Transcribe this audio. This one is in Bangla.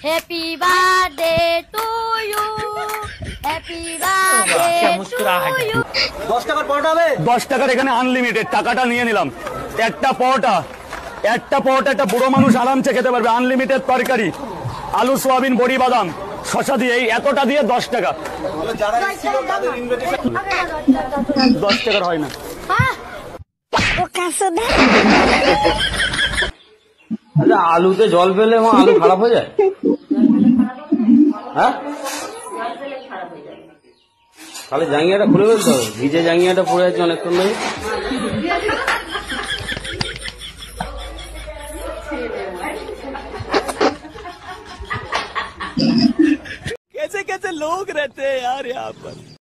Happy birthday to you, happy birthday to you. 10 টাকার পরোটা হবে? 10 টাকার এখানে আনলিমিটেড, টাকাটা নিয়ে নিলাম। একটা পরোটা একটা বুড়ো মানুষ আরামসে খেতে পারবে। আনলিমিটেড তরকারি, আলু সোয়াবিন বড়ি বাদাম শশা দিয়ে, এই এতটা দিয়ে 10 টাকা। 10 টাকার হয় না। আচ্ছা, আলুতে জল পেলে আলু খারাপ হয়ে যায়? হ্যাঁ, তাহলে জাঙ্গিয়াটা খুলে ফেলতে হবে। ভিজে জাঙ্গিয়াটা পড়ে আছে অনেকক্ষণ ধরে। कैसे कैसे लोग रहते हैं यार यहाँ पर।